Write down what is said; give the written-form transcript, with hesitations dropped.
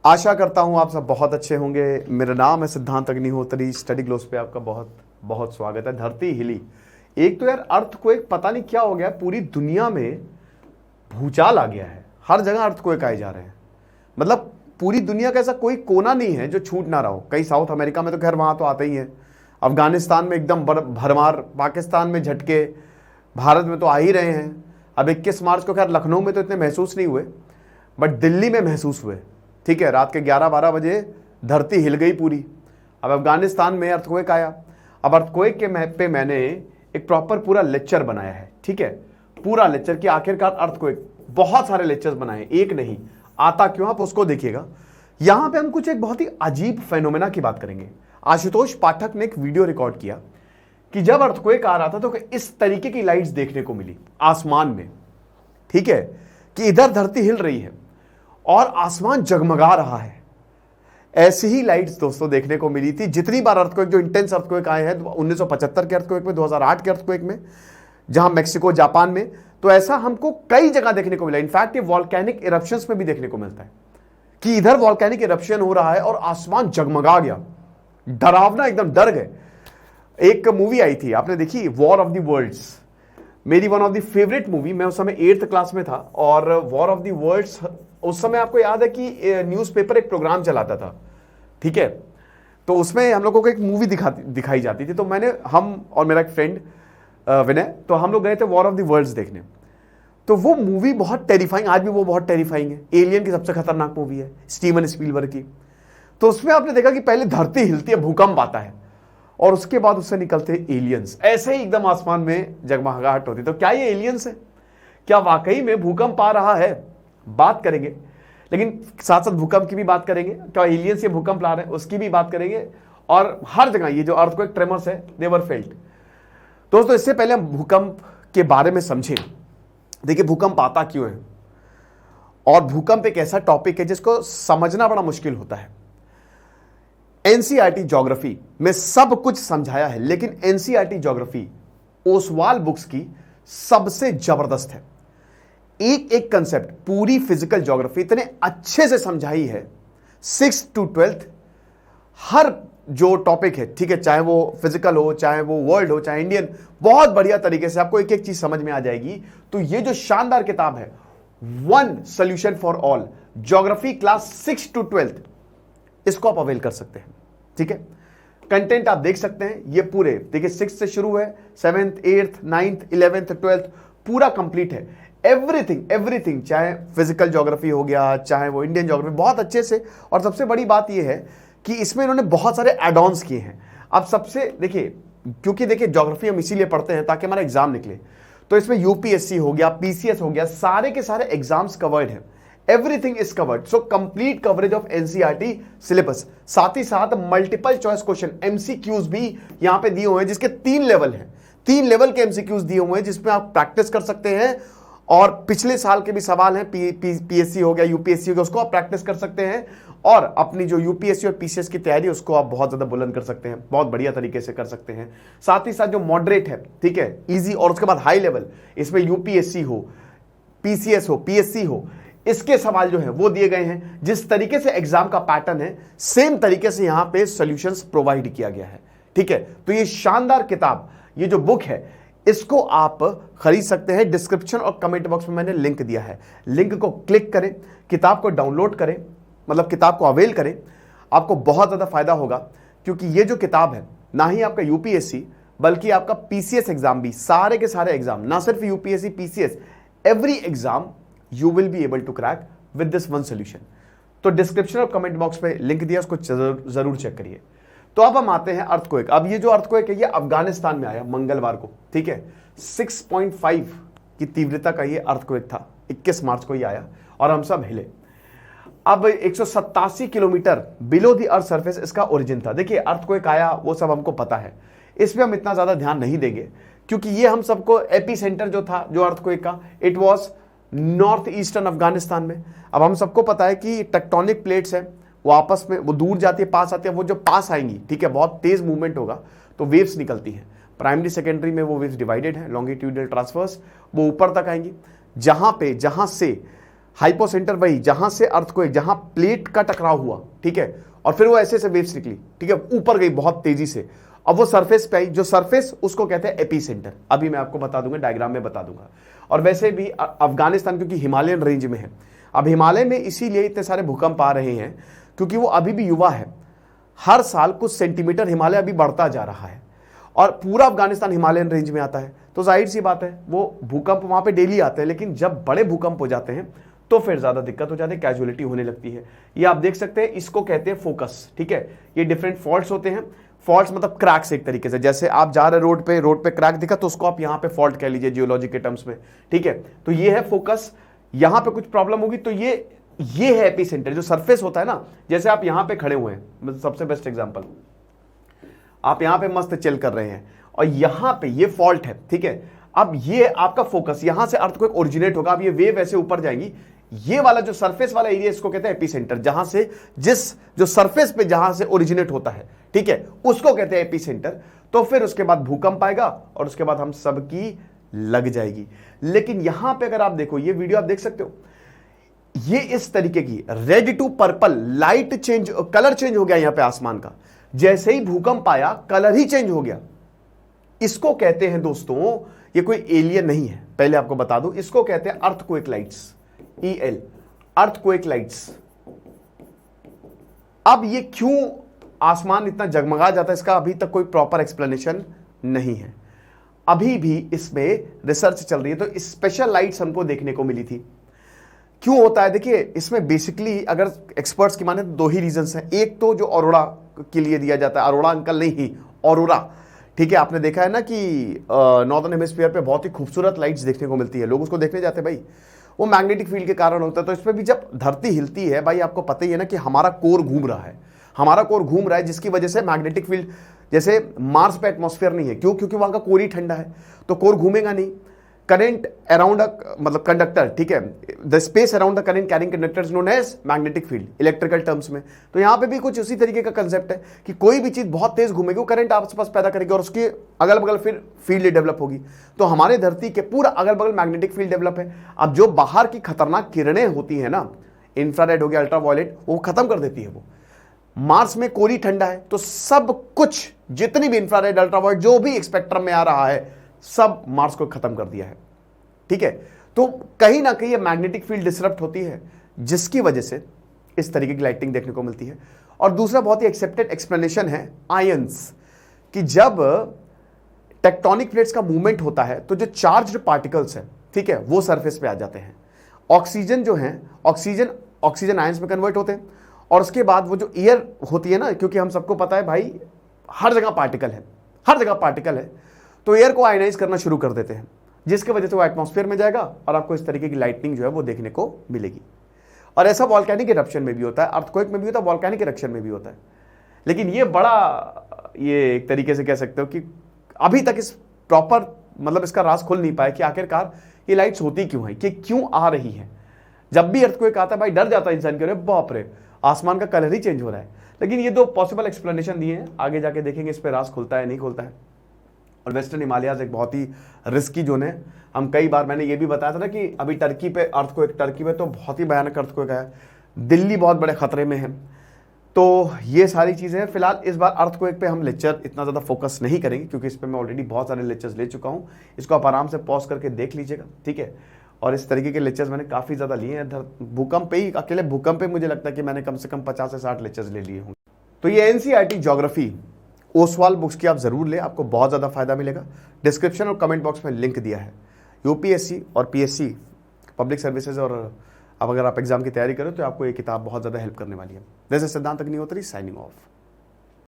आशा करता हूँ आप सब बहुत अच्छे होंगे। मेरा नाम है सिद्धांत अग्निहोत्री। स्टडी ग्लोस पे आपका बहुत बहुत स्वागत है। धरती हिली, एक तो यार अर्थक्वेक, पता नहीं क्या हो गया, पूरी दुनिया में भूचाल आ गया है। हर जगह अर्थक्वेक आए जा रहे हैं। मतलब पूरी दुनिया का ऐसा कोई कोना नहीं है जो छूट ना रहा हो। कहीं साउथ अमेरिका में तो खैर वहाँ तो आते ही हैं, अफगानिस्तान में एकदम भरमार, पाकिस्तान में झटके, भारत में तो आ ही रहे हैं। अब 21 मार्च को खैर लखनऊ में तो इतने महसूस नहीं हुए, बट दिल्ली में महसूस हुए। ठीक है, रात के 11-12 बजे धरती हिल गई पूरी। अब अफगानिस्तान में अर्थक्वेक आया। अब अर्थक्वेक के पे मैंने एक प्रॉपर पूरा लेक्चर बनाया है। ठीक है, पूरा लेक्चर कि आखिरकार अर्थक्वेक, बहुत सारे लेक्चर्स बनाए, एक नहीं, आता क्यों, आप उसको देखिएगा। यहां पे हम कुछ एक बहुत ही अजीब फेनोमेना की बात करेंगे। आशुतोष पाठक ने एक वीडियो रिकॉर्ड किया कि जब अर्थक्वेक आ रहा था तो इस तरीके की लाइट्स देखने को मिली आसमान में। ठीक है, कि इधर धरती हिल रही है और आसमान जगमगा रहा है। ऐसी ही लाइट्स दोस्तों देखने को मिली थी जितनी बार अर्थक्वेक, जो इंटेंस अर्थक्वेक आए हैं 1975 के अर्थक्वेक में, 2008 के अर्थक्वेक में, जहां मैक्सिको जापान में, तो ऐसा हमको कई जगह देखने को मिला। इनफैक्ट ये वॉल्केनिक इरप्शंस में भी देखने को मिलता है कि इधर वॉल्केनिक इरप्शन हो रहा है और आसमान जगमगा गया, डरावना, एकदम डर गए। एक मूवी आई थी, आपने देखी, वॉर ऑफ द वर्ल्ड्स, मेरी one of the favourite movie. मैं उस समय 8th क्लास में था और वॉर ऑफ द वर्ल्ड्स, उस समय आपको याद है कि न्यूज़पेपर एक प्रोग्राम चलाता था। ठीक है, तो उसमें हम लोगों को एक मूवी दिखाई जाती थी। तो हम और मेरा एक फ्रेंड विनय, तो हम लोग गए थे वॉर ऑफ द वर्ल्ड्स देखने। तो वो मूवी बहुत टेरिफाइंग, आज भी वो बहुत टेरिफाइंग है। एलियन की सबसे खतरनाक मूवी है, स्टीवन स्पीलबर्ग की। तो उसमें आपने देखा कि पहले धरती हिलती है, भूकंप आता है, और उसके बाद उससे निकलते एलियंस, ऐसे ही एकदम आसमान में जगमगाहट होती। तो क्या ये एलियंस है? क्या वाकई में भूकंप आ रहा है? बात करेंगे, लेकिन साथ साथ भूकंप की भी बात करेंगे। क्या एलियंस ये भूकंप ला रहे हैं, उसकी भी बात करेंगे। और हर जगह ये जो अर्थक्वेक, ट्रेमर्स है, दे वर फेल्ट। दोस्तों, इससे पहले हम भूकंप के बारे में समझें। देखिए, भूकंप आता क्यों है, और भूकंप एक ऐसा टॉपिक है जिसको समझना बड़ा मुश्किल होता है। एनसीईआरटी ज्योग्राफी में सब कुछ समझाया है, लेकिन एनसीईआरटी ज्योग्राफी ओसवाल बुक्स की सबसे जबरदस्त है। एक एक कंसेप्ट, पूरी फिजिकल ज्योग्राफी इतने अच्छे से समझाई है, 6th to 12th, हर जो टॉपिक है, ठीक है, चाहे वो फिजिकल हो, चाहे वो वर्ल्ड हो, चाहे इंडियन, बहुत बढ़िया तरीके से आपको एक एक चीज समझ में आ जाएगी। तो ये जो शानदार किताब है, one solution for all, geography class 6th to 12th, इसको आप अवेल कर सकते हैं। ठीक है, कंटेंट आप देख सकते हैं, ये पूरे देखिए 6th से शुरू है, 7th, 8th, 9th, 11th, 12th, पूरा कंप्लीट है। एवरीथिंग, चाहे फिजिकल ज्योग्राफी हो गया, चाहे वो इंडियन ज्योग्राफी, बहुत अच्छे से। और सबसे बड़ी बात यह है कि इसमें इन्होंने बहुत सारे एड ऑन्स किए हैं। अब सबसे देखिए, क्योंकि देखिए ज्योग्राफी हम इसीलिए पढ़ते हैं ताकि हमारा एग्जाम निकले, तो इसमें यूपीएससी हो गया, पीसीएस हो गया, सारे के सारे एग्जाम्स कवर्ड हैं। Everything is covered, so complete coverage of NCERT syllabus. साथ ही साथ मल्टीपल चॉइस क्वेश्चन, एमसीक्यूज भी यहां पे दिए हुए हैं, जिसके 3 लेवल हैं। 3 लेवल के एमसीक्यूज दिए हुए हैं जिसमें आप प्रैक्टिस कर सकते हैं। और पिछले साल के भी सवाल हैं, पीएससी हो गया, यूपीएससी हो गया, उसको आप प्रैक्टिस कर सकते हैं। और अपनी जो यूपीएससी और पीसीएस की तैयारी, उसको आप बहुत ज्यादा बुलंद कर सकते हैं, बहुत बढ़िया तरीके से कर सकते हैं। साथ ही साथ जो मॉडरेट है, ठीक है, इजी, और उसके बाद हाई लेवल, इसमें यूपीएससी हो, पीसीएस हो, पीएससी हो, इसके सवाल जो है वो दिए गए हैं। जिस तरीके से एग्जाम का पैटर्न है, सेम तरीके से यहां पे सॉल्यूशंस प्रोवाइड किया गया है। ठीक है, तो ये शानदार किताब, ये जो बुक है, इसको आप खरीद सकते हैं। डिस्क्रिप्शन और कमेंट बॉक्स में मैंने लिंक दिया है, लिंक को क्लिक करें, किताब को डाउनलोड करें, मतलब किताब को अवेल करें। आपको बहुत ज्यादा फायदा होगा, क्योंकि ये जो किताब है, ना ही आपका यूपीएससी बल्कि आपका पीसीएस एग्जाम भी, सारे के सारे एग्जाम, ना सिर्फ UPSC, PCS, every exam you will be able to crack with this one solution. तो डिस्क्रिप्शन और कमेंट बॉक्स में लिंक दिया, उसको जरूर चेक करिए। तो अब हम आते हैं अर्थक्वेक। अब ये जो अर्थक्वेक है, ये अफगानिस्तान में आया मंगलवार को। ठीक है, 6.5 की तीव्रता का ये अर्थक्वेक था, 21 मार्च को ये आया और हम सब हिले। अब 187 kilometre below the earth surface इसका ओरिजिन था। देखिए, अर्थक्वेक आया, वो सब हमको पता है, इस पे हम इतना ज्यादा ध्यान नहीं देंगे, क्योंकि ये हम सबको एपी सेंटर जो था जो अर्थक्वेक का, it was north eastern Afghanistan में। अब हम सबको पता है कि टेक्टोनिक प्लेट्स है, वो आपस में, वो दूर जाती है, पास आती है, वो जो पास आएंगी, ठीक है, बहुत तेज मूवमेंट होगा तो वेव्स निकलती हैं। प्राइमरी सेकेंडरी में वो वेव्स डिवाइडेड है, लॉन्गिट्यूडल ट्रांसफर्स, वो ऊपर तक आएंगी, जहां से हाइपोसेंटर वही जहां से अर्थक्वेक, जहां प्लेट का टकराव हुआ, ठीक है, और फिर वो ऐसे से वेव्स निकली, ठीक है, ऊपर गई बहुत तेजी से, अब वो सरफेस पे आई, जो सरफेस उसको कहते हैं एपीसेंटर। अभी मैं आपको बता दूंगा, डायग्राम में बता दूंगा। और वैसे भी अफगानिस्तान क्योंकि हिमालयन रेंज में है, अब हिमालय में इसीलिए इतने सारे भूकंप आ रहे हैं क्योंकि वो अभी भी युवा है। हर साल कुछ सेंटीमीटर हिमालय अभी बढ़ता जा रहा है और पूरा अफगानिस्तान हिमालयन रेंज में आता है, तो जाहिर सी बात है वो भूकंप वहां पे डेली आते हैं। लेकिन जब बड़े भूकंप हो जाते हैं तो फिर ज्यादा दिक्कत हो जाती है, कैजुअलिटी होने लगती है। ये आप देख सकते हैं, इसको कहते हैं फोकस, ठीक है। ये डिफरेंट फॉल्ट्स होते हैं, फॉल्ट्स मतलब क्रैक्स एक तरीके से, जैसे आप जा रहे रोड पे क्रैक दिखा तो उसको आप यहां पे फॉल्ट कह लीजिए जियोलॉजी के टर्म्स में, ठीक है। तो ये है फोकस, यहां पे कुछ प्रॉब्लम होगी तो ये है एपीसेंटर। जो सरफेस होता है ना, जैसे आप यहां पे खड़े हुए हैं, सबसे बेस्ट एग्जांपल, आप यहां पे मस्त चिल कर रहे हैं और यहां पे ये फॉल्ट है, ठीक है। अब ये आपका फोकस, यहां से अर्थक्वेक ओरिजिनेट होगा, अब ये वेव ऐसे ऊपर जाएंगी, ये वाला जो सरफेस वाला एरिया इसको कहते हैं एपीसेंटर, जहां से जो सरफेस पे जहां से ओरिजिनेट होता है, ठीक है, उसको कहते हैं एपीसेंटर। तो फिर उसके बाद भूकंप आएगा और उसके बाद हम सबकी लग जाएगी। लेकिन यहां पे अगर आप देखो, ये वीडियो आप देख सकते हो, ये इस तरीके की red to purple light change, colour change हो गया यहां पे आसमान का, जैसे ही भूकंप आया कलर ही चेंज हो गया। इसको कहते हैं दोस्तों, ये कोई एलियन नहीं है, पहले आपको बता दूं, इसको कहते हैं earthquake lights, EL, earthquake lights. अब ये क्यों आसमान इतना जगमगा जाता है, इसका अभी तक कोई प्रॉपर एक्सप्लेनेशन नहीं है, अभी भी इसमें रिसर्च चल रही है। तो स्पेशल लाइट्स हमको देखने को मिली थी। क्यों होता है, देखिए इसमें बेसिकली अगर एक्सपर्ट्स की माने तो दो ही रीजंस हैं। एक तो जो ऑरोरा के लिए दिया जाता है, अरोड़ा अंकल नहीं ही, ऑरोरा, ठीक है। आपने देखा है ना कि नॉर्दर्न हेमिस्फीयर पे बहुत ही खूबसूरत लाइट्स देखने को मिलती है, लोग उसको देखने जाते हैं भाई, वो मैग्नेटिक फील्ड के कारण होता है। तो इसमें भी जब धरती हिलती है भाई, आपको पता ही है ना कि हमारा कोर घूम रहा है, हमारा कोर घूम रहा है, जिसकी वजह से मैग्नेटिक फील्ड, जैसे मार्स पे एटमॉस्फेयर नहीं है, क्यों, क्योंकि वहां का कोर ही ठंडा है, तो कोर घूमेगा नहीं। करंट अराउंड मतलब कंडक्टर, ठीक है, the space around the current carrying conductor is known as magnetic field electrical terms में। तो यहां पे भी कुछ उसी तरीके का कंसेप्ट है कि कोई भी चीज बहुत तेज घूमेगी, वो करंट आसपास पैदा करेगी और उसके अगल बगल फिर फील्ड डेवलप होगी। तो हमारे धरती के पूरा अगल बगल मैग्नेटिक फील्ड डेवलप है। अब जो बाहर की खतरनाक किरणें होती है ना, इंफ्रारेड हो गया, अल्ट्रावायलेट, वो खत्म कर देती है वो। मार्स में कोरी ठंडा है, तो सब कुछ जितनी भी इंफ्रारेड अल्ट्रावायलेट जो भी स्पेक्ट्रम में आ रहा है, सब मार्स को खत्म कर दिया है, ठीक है। तो कहीं ना कहीं ये मैग्नेटिक फील्ड डिसरप्ट होती है, जिसकी वजह से इस तरीके की लाइटिंग देखने को मिलती है। और दूसरा बहुत ही एक्सेप्टेड एक्सप्लेनेशन है आयंस, कि जब टेक्टोनिक प्लेट्स का मूवमेंट होता है तो जो चार्ज्ड पार्टिकल्स हैं, ठीक है, वो सरफेस पे आ जाते हैं। ऑक्सीजन जो है, ऑक्सीजन आयंस में कन्वर्ट होते हैं, और उसके बाद वो जो एयर होती है ना, क्योंकि हम सबको पता है भाई हर जगह पार्टिकल है, हर जगह पार्टिकल है, तो एयर को आयनाइज करना शुरू कर देते हैं, जिसकी वजह से वो एटमॉस्फेयर में जाएगा और आपको इस तरीके की लाइटनिंग जो है वो देखने को मिलेगी। और ऐसा वॉल्केनिक इरप्शन में भी होता है, अर्थक्वेक में भी होता है, वॉल्केनिक इरप्शन में भी होता है। लेकिन ये बड़ा, ये एक तरीके से कह सकते हो कि अभी तक इस प्रॉपर मतलब इसका राज खुल नहीं पाया कि आखिरकार ये लाइट्स होती क्यों है, कि क्यों आ रही है। जब भी अर्थक्वेक आता है भाई डर जाता है इंसान के, अरे बाप रे आसमान का कलर ही चेंज हो रहा है। लेकिन ये दो पॉसिबल एक्सप्लेनेशन दिए हैं, आगे जाके देखेंगे इस पर राज खुलता है नहीं खुलता है। और वेस्टर्न हिमालयाज एक बहुत ही रिस्की जोन है। हम कई बार, मैंने ये भी बताया था ना कि अभी टर्की पे अर्थक्वेक, टर्की में तो बहुत ही भयानक अर्थक्वेक है, दिल्ली बहुत बड़े खतरे में है। तो ये सारी चीज़ें हैं। फिलहाल इस बार अर्थक्वेक पे हम लेक्चर इतना ज़्यादा फोकस नहीं करेंगे, क्योंकि इस पर मैं ऑलरेडी बहुत सारे लेक्चर्स ले चुका हूँ। इसको आप आराम से पॉज करके देख लीजिएगा, ठीक है। और इस तरीके के लेक्चर्स मैंने काफ़ी ज़्यादा लिए हैं। भूकंप पे ही, अकेले भूकंप पे मुझे लगता है कि मैंने कम से कम 50 से 60 लेक्चर्स ले लिए होंगे। तो ये NCERT ज्योग्राफी ओसवाल बुक्स की आप जरूर लें, आपको बहुत ज़्यादा फायदा मिलेगा। डिस्क्रिप्शन और कमेंट बॉक्स में लिंक दिया है। UPSC और PSC पब्लिक सर्विसेज, और अब अगर आप एग्जाम की तैयारी करें तो आपको ये किताब बहुत ज़्यादा हेल्प करने वाली है। दिस इज सिद्धांत अग्निहोत्री साइनिंग ऑफ।